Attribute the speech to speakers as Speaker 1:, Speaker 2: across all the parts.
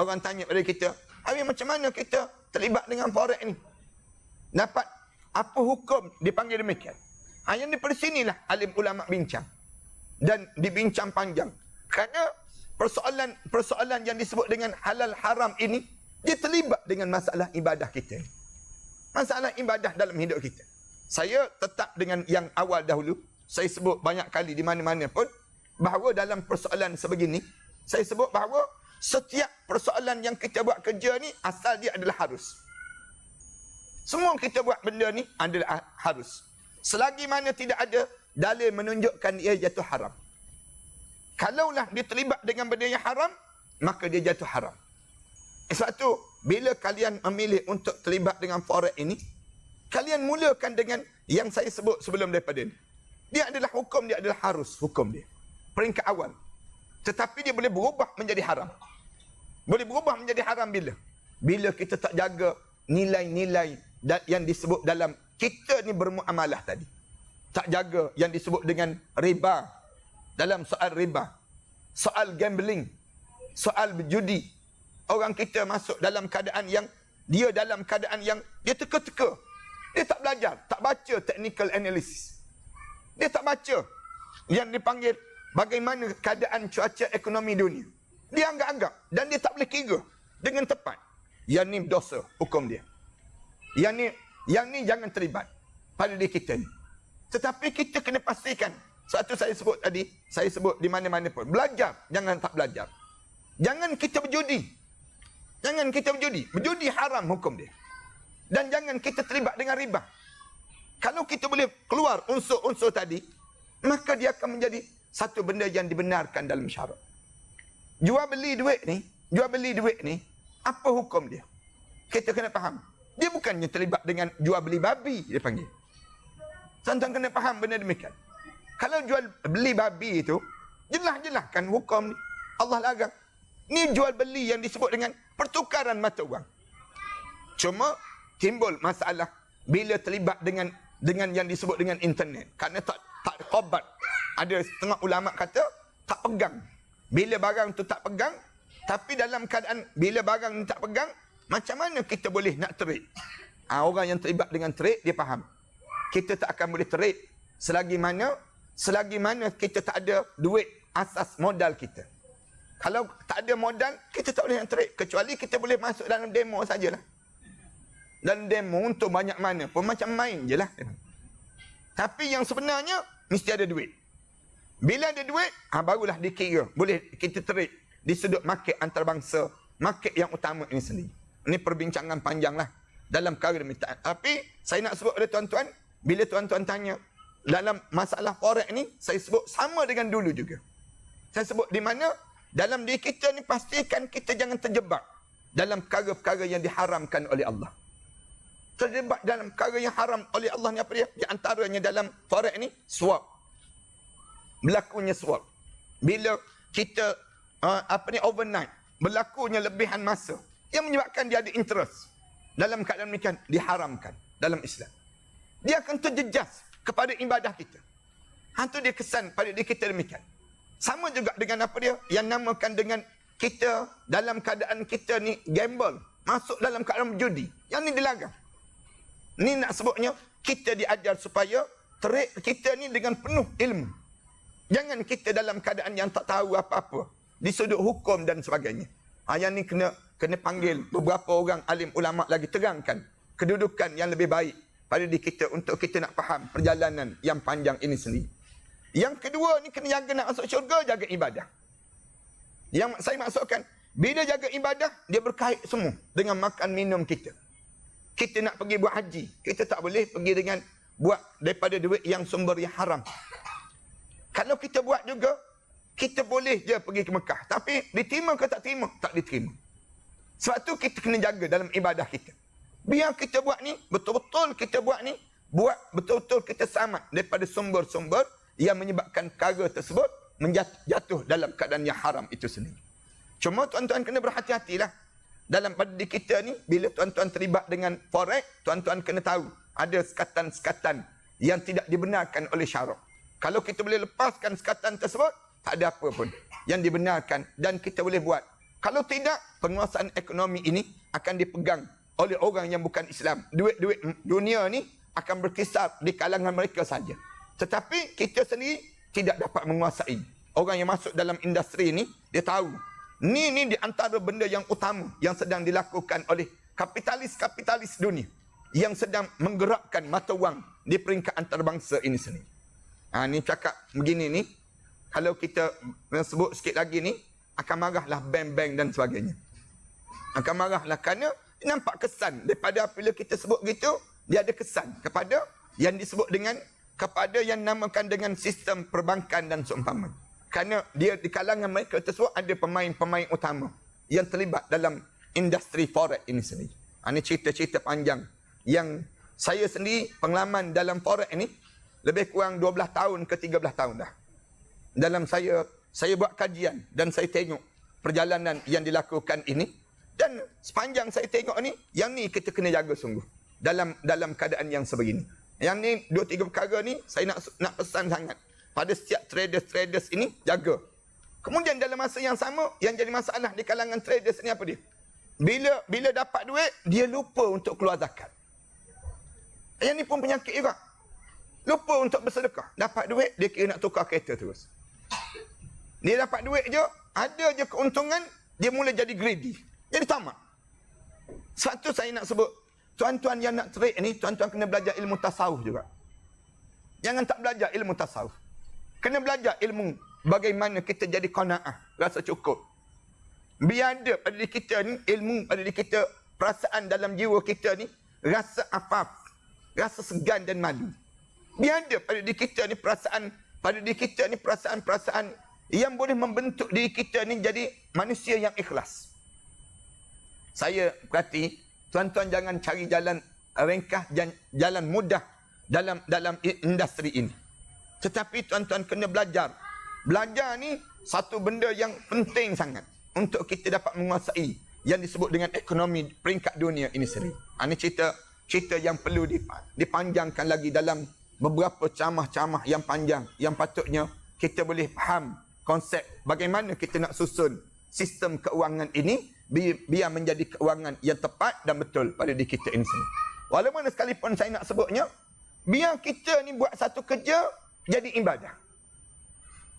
Speaker 1: orang tanya pada kita, habis macam mana kita terlibat dengan forex ni? Dapat apa hukum dipanggil demikian? Yang daripada sinilah alim ulama bincang. Dan dibincang panjang. Kerana persoalan yang disebut dengan halal haram ini, dia terlibat dengan masalah ibadah kita. Masalah ibadah dalam hidup kita. Saya tetap dengan yang awal dahulu. Saya sebut banyak kali di mana-mana pun, bahawa dalam persoalan sebegini, saya sebut bahawa setiap persoalan yang kita buat kerja ni, asal dia adalah harus. Semua kita buat benda ni adalah harus. Selagi mana tidak ada dalil menunjukkan ia jatuh haram. Kalaulah dia terlibat dengan benda yang haram, maka dia jatuh haram. Sebab tu, bila kalian memilih untuk terlibat dengan forex ini, kalian mulakan dengan yang saya sebut sebelum daripada ini. Dia adalah hukum, dia adalah harus hukum dia. Peringkat awal. Tetapi dia boleh berubah menjadi haram. Boleh berubah menjadi haram bila? Bila kita tak jaga nilai-nilai yang disebut dalam kita ni bermuamalah tadi. Tak jaga yang disebut dengan riba. Dalam soal riba, soal gambling, soal berjudi. Orang kita masuk dalam keadaan yang dia teka-teka. Dia tak belajar, tak baca technical analysis. Dia tak baca yang dipanggil bagaimana keadaan cuaca ekonomi dunia. Dia anggap-anggap dan dia tak boleh kira dengan tepat. Yang ni dosa hukum dia. Yang ni jangan terlibat pada diri kita ni. Tetapi kita kena pastikan. Satu saya sebut tadi, saya sebut di mana-mana pun. Belajar, jangan tak belajar. Jangan kita berjudi. Jangan kita berjudi. Berjudi haram hukum dia. Dan jangan kita terlibat dengan riba. Kalau kita boleh keluar unsur-unsur tadi, maka dia akan menjadi satu benda yang dibenarkan dalam syarak. Jual beli duit ni, apa hukum dia? Kita kena faham. Dia bukannya terlibat dengan jual beli babi, dia panggil. Tuan-tuan kena faham benda demikian. Kalau jual beli babi itu, jelas-jelas kan hukum ni. Allah larang. Ni jual beli yang disebut dengan pertukaran mata wang. Cuma timbul masalah bila terlibat dengan yang disebut dengan internet. Kerana tak khobat. Ada setengah ulama kata tak pegang. Bila barang tu tak pegang, tapi dalam keadaan bila barang ni tak pegang, macam mana kita boleh nak trade? Orang yang terlibat dengan trade, dia faham. Kita tak akan boleh trade selagi mana kita tak ada duit asas modal kita. Kalau tak ada modal, kita tak boleh nak trade. Kecuali kita boleh masuk dalam demo sajalah. Dan demo untuk banyak mana pun macam main je lah. Tapi yang sebenarnya, mesti ada duit. Bila ada duit, barulah dikira. Boleh kita trade di sudut market antarabangsa. Market yang utama ini sendiri. Ini perbincangan panjang lah. Dalam perkara demikian. Tapi, saya nak sebut kepada tuan-tuan, bila tuan-tuan tanya, dalam masalah forex ni, saya sebut sama dengan dulu juga. Saya sebut di mana, dalam diri kita ni pastikan kita jangan terjebak dalam perkara-perkara yang diharamkan oleh Allah. Terjebak dalam perkara yang haram oleh Allah ni apa dia? Di antaranya dalam forex ni, swap. Berlakunya swap. Bila kita, overnight, berlakunya lebihan masa, yang menyebabkan dia ada interest. Dalam keadaan demikian, diharamkan dalam Islam. Dia akan terjejas kepada ibadah kita. Itu dia kesan pada diri kita demikian. Sama juga dengan apa dia? Yang namakan dengan kita dalam keadaan kita ni gamble. Masuk dalam keadaan berjudi. Yang ni dilarang. Ni nak sebutnya, kita diajar supaya trade kita ni dengan penuh ilmu. Jangan kita dalam keadaan yang tak tahu apa-apa. Di sudut hukum dan sebagainya. Yang ni kena panggil beberapa orang alim ulama lagi terangkan kedudukan yang lebih baik pada diri kita untuk kita nak faham perjalanan yang panjang ini sendiri. Yang kedua ni kena jaga nak masuk syurga, jaga ibadah. Yang saya maksudkan, bila jaga ibadah, dia berkait semua dengan makan minum kita. Kita nak pergi buat haji, kita tak boleh pergi dengan buat daripada duit yang sumber yang haram. Kalau kita buat juga, kita boleh je pergi ke Mekah. Tapi diterima ke tak terima? Tak diterima. Sebab tu kita kena jaga dalam ibadah kita. Biar kita buat ni, betul-betul kita buat ni, buat betul-betul kita selamat daripada sumber-sumber yang menyebabkan perkara tersebut menjatuh dalam keadaan yang haram itu sendiri. Cuma tuan-tuan kena berhati-hatilah. Dalam pada diri kita ni, bila tuan-tuan terlibat dengan forex, tuan-tuan kena tahu ada sekatan-sekatan yang tidak dibenarkan oleh syarak. Kalau kita boleh lepaskan sekatan tersebut, tak ada apa pun yang dibenarkan dan kita boleh buat Kalau tidak, penguasaan ekonomi ini akan dipegang oleh orang yang bukan Islam. Duit-duit dunia ni akan berkisar di kalangan mereka saja. Tetapi kita sendiri tidak dapat menguasai. Orang yang masuk dalam industri ini, dia tahu. Ni di antara benda yang utama yang sedang dilakukan oleh kapitalis-kapitalis dunia yang sedang menggerakkan mata wang di peringkat antarabangsa ini sendiri. Ni cakap begini ni, kalau kita sebut sikit lagi ni, akan marahlah bank-bank dan sebagainya. Akan marahlah kerana nampak kesan daripada apabila kita sebut gitu, dia ada kesan kepada yang disebut dengan, kepada yang namakan dengan sistem perbankan dan seumpama. Kerana dia di kalangan mereka tersebut ada pemain-pemain utama yang terlibat dalam industri forex ini sendiri. Ini cerita-cerita panjang yang saya sendiri pengalaman dalam forex ini lebih kurang 12 tahun ke 13 tahun dah. Dalam saya buat kajian dan saya tengok perjalanan yang dilakukan ini, dan sepanjang saya tengok ni, yang ni kita kena jaga sungguh dalam keadaan yang sebegini. Yang ni 2-3 perkara ni saya nak pesan sangat pada setiap traders ini, jaga. Kemudian dalam masa yang sama, yang jadi masalah di kalangan traders ni apa dia? Bila dapat duit, dia lupa untuk keluar zakat. Yang ni pun penyakit juga. Lupa untuk bersedekah. Dapat duit, dia kira nak tukar kereta terus. Dia dapat duit je, ada je keuntungan, dia mula jadi greedy. Jadi tamak. Satu saya nak sebut, tuan-tuan yang nak trade ni, tuan-tuan kena belajar ilmu tasawuf juga. Jangan tak belajar ilmu tasawuf. Kena belajar ilmu bagaimana kita jadi qanaah, rasa cukup. Biar ada pada diri kita ni, ilmu pada diri kita, perasaan dalam jiwa kita ni, rasa afaf, rasa segan dan malu. Biar ada pada diri kita ni perasaan, pada diri kita ni perasaan-perasaan yang boleh membentuk diri kita ni jadi manusia yang ikhlas. Saya perhati, tuan-tuan jangan cari jalan ringkas, jalan mudah dalam industri ini. Tetapi tuan-tuan kena belajar. Belajar ni satu benda yang penting sangat untuk kita dapat menguasai yang disebut dengan ekonomi peringkat dunia ini sendiri. Ini cerita yang perlu dipanjangkan lagi dalam beberapa ceramah-ceramah yang panjang, yang patutnya kita boleh faham konsep bagaimana kita nak susun sistem keuangan ini biar menjadi keuangan yang tepat dan betul pada diri kita ini sendiri. Walaupun sekalipun saya nak sebutnya, biar kita ni buat satu kerja jadi ibadah.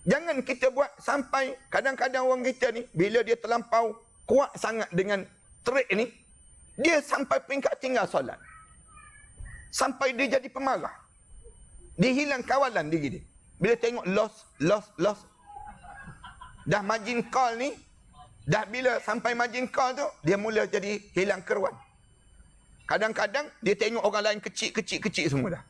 Speaker 1: Jangan kita buat sampai kadang-kadang orang kita ni bila dia terlampau kuat sangat dengan trade ni, dia sampai peringkat tinggal solat. Sampai dia jadi pemarah. Dia hilang kawalan diri dia. Bila tengok loss. Dah margin call ni, dah bila sampai margin call tu, dia mula jadi hilang keruan. Kadang-kadang dia tengok orang lain kecil semua dah.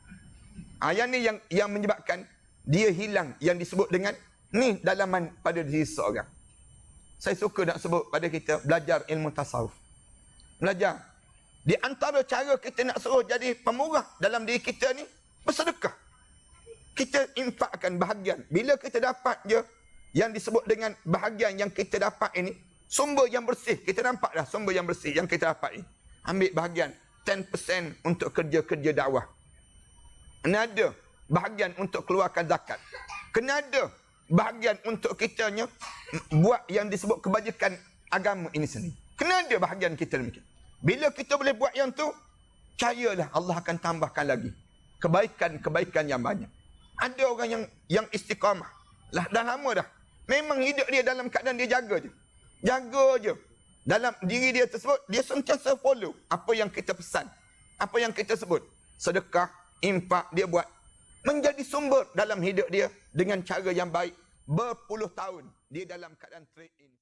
Speaker 1: Yang ni yang menyebabkan dia hilang yang disebut dengan ni dalaman pada diri seorang. Saya suka nak sebut pada kita belajar ilmu tasawuf. Belajar. Di antara cara kita nak suruh jadi pemurah dalam diri kita ni, bersedekah. Kita infakkan bahagian. Bila kita dapat je yang disebut dengan bahagian yang kita dapat ini, sumber yang bersih. Kita nampak dah sumber yang bersih yang kita dapat ini. Ambil bahagian 10% untuk kerja-kerja dakwah. Kena ada bahagian untuk keluarkan zakat. Kena ada bahagian untuk kitanya buat yang disebut kebajikan agama ini sendiri. Kena ada bahagian kita demikian. Bila kita boleh buat yang tu, percayalah Allah akan tambahkan lagi kebaikan-kebaikan yang banyak. Ada orang yang istiqamah. Dah lama dah. Memang hidup dia dalam keadaan dia jaga je. Jaga je. Dalam diri dia tersebut, dia sentiasa follow apa yang kita pesan. Apa yang kita sebut. Sedekah, infak dia buat. Menjadi sumber dalam hidup dia dengan cara yang baik. Berpuluh tahun dia dalam keadaan trade in.